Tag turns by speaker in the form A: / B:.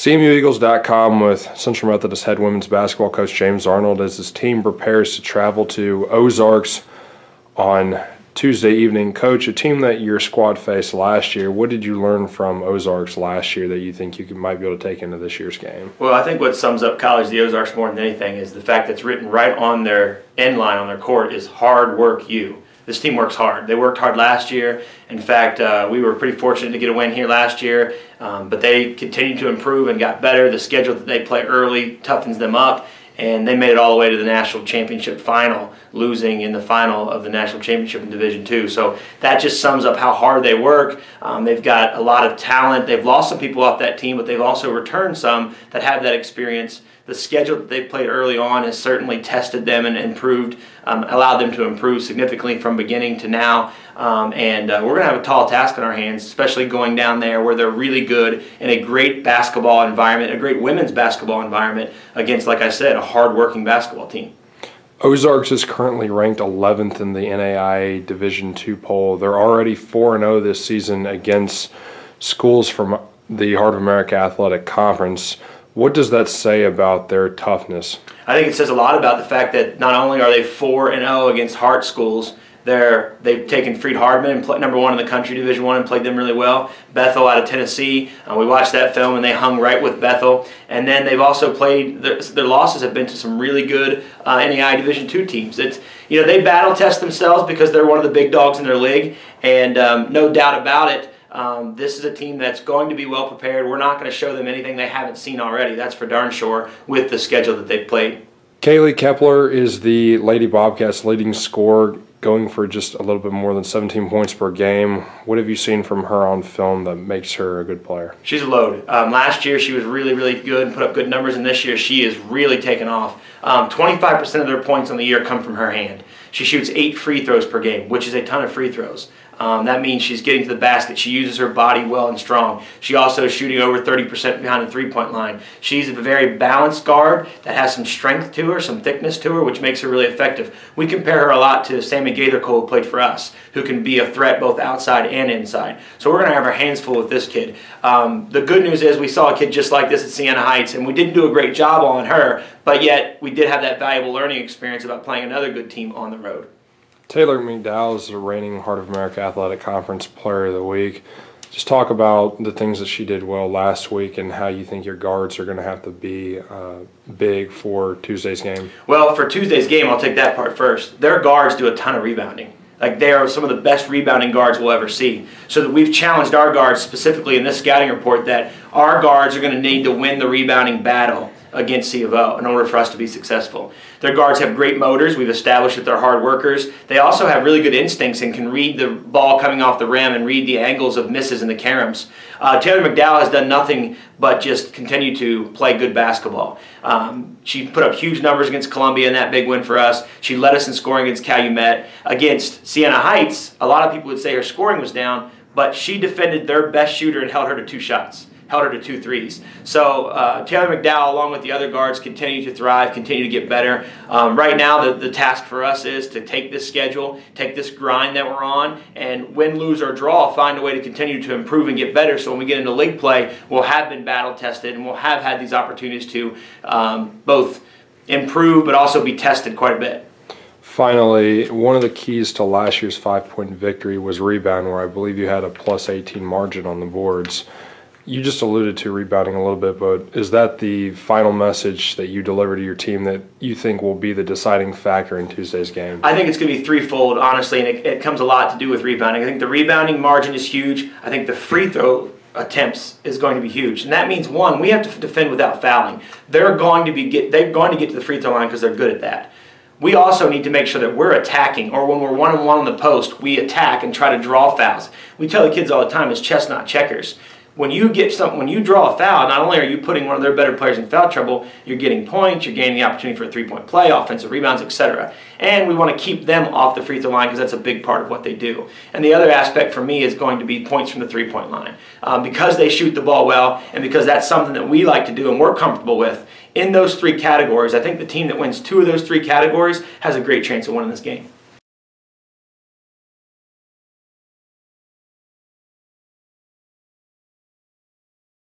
A: CMUEagles.com with Central Methodist head women's basketball coach James Arnold as his team prepares to travel to Ozarks on Tuesday evening. Coach, a team that your squad faced last year, what did you learn from Ozarks last year that you think you might be able to take into this year's game?
B: Well, I think what sums up college the Ozarks more than anything is the fact that's written right on their end line on their court is hard work you. This team works hard. They worked hard last year. In fact, we were pretty fortunate to get a win here last year, but they continued to improve and got better. The schedule that they play early toughens them up, and they made it all the way to the national championship final, losing in the final of the national championship in Division II. So that just sums up how hard they work. They've got a lot of talent. They've lost some people off that team, but they've also returned some that have that experience. The schedule that they've played early on has certainly tested them and improved, allowed them to improve significantly from beginning to now. We're going to have a tall task on our hands, especially going down there where they're really good in a great basketball environment, a great women's basketball environment against, like I said, a hard-working basketball team.
A: Ozarks is currently ranked 11th in the NAIA Division II poll. They're already 4-0 this season against schools from the Heart of America Athletic Conference. What does that say about their toughness?
B: I think it says a lot about the fact that not only are they 4-0 against Hart schools, they've taken Freed Hardman and number one in the country, Division I, and played them really well. Bethel out of Tennessee, we watched that film and they hung right with Bethel. And then they've also played, their losses have been to some really good NAIA Division II teams. They battle test themselves because they're one of the big dogs in their league, and no doubt about it. This is a team that's going to be well prepared. We're not going to show them anything they haven't seen already. That's for darn sure with the schedule that they've played.
A: Kaylee Kepler is the Lady Bobcats' leading scorer, going for just a little bit more than 17 points per game. What have you seen from her on film that makes her a good player?
B: She's a load. Last year she was really, really good and put up good numbers, and this year she is really taken off. 25% of their points on the year come from her hand. She shoots 8 free throws per game, which is a ton of free throws. That means she's getting to the basket. She uses her body well and strong. She also is shooting over 30% behind the three-point line. She's a very balanced guard that has some strength to her, some thickness to her, which makes her really effective. We compare her a lot to Sammy Gaither-Cole, who played for us, who can be a threat both outside and inside. So we're going to have our hands full with this kid. The good news is we saw a kid just like this at Siena Heights, and we didn't do a great job on her, but yet we did have that valuable learning experience about playing another good team on the road.
A: Taylor McDowell is the reigning Heart of America Athletic Conference Player of the Week. Just talk about the things that she did well last week and how you think your guards are going to have to be big for Tuesday's game.
B: Well, for Tuesday's game, I'll take that part first. Their guards do a ton of rebounding. Like, they are some of the best rebounding guards we'll ever see. So that we've challenged our guards specifically in this scouting report that our guards are going to need to win the rebounding battle against C of O in order for us to be successful. Their guards have great motors. We've established that they're hard workers. They also have really good instincts and can read the ball coming off the rim and read the angles of misses and the caroms. Taylor McDowell has done nothing but just continue to play good basketball. She put up huge numbers against Columbia in that big win for us. She led us in scoring against Calumet. Against Siena Heights, a lot of people would say her scoring was down, but she defended their best shooter and held her to 2 shots. Held her to 2 threes. So Taylor McDowell, along with the other guards, continue to thrive, continue to get better. Right now, the task for us is to take this schedule, take this grind that we're on, and win, lose, or draw, find a way to continue to improve and get better. So when we get into league play, we'll have been battle tested, and we'll have had these opportunities to both improve but also be tested quite a bit.
A: Finally, one of the keys to last year's 5-point victory was rebound, where I believe you had a +18 margin on the boards. You just alluded to rebounding a little bit, but is that the final message that you deliver to your team that you think will be the deciding factor in Tuesday's game?
B: I think it's going to be threefold, honestly, and it comes a lot to do with rebounding. I think the rebounding margin is huge. I think the free throw attempts is going to be huge, and that means, one, we have to defend without fouling. They're going to get to the free throw line because they're good at that. We also need to make sure that we're attacking, or when we're one-on-one on the post, we attack and try to draw fouls. We tell the kids all the time, it's chess, not checkers. When you draw a foul, not only are you putting one of their better players in foul trouble, you're getting points, you're gaining the opportunity for a 3-point play, offensive rebounds, etc. And we want to keep them off the free throw line because that's a big part of what they do. And the other aspect for me is going to be points from the 3-point line. Because they shoot the ball well, and because that's something that we like to do and we're comfortable with, in those 3 categories, I think the team that wins 2 of those 3 categories has a great chance of winning this game.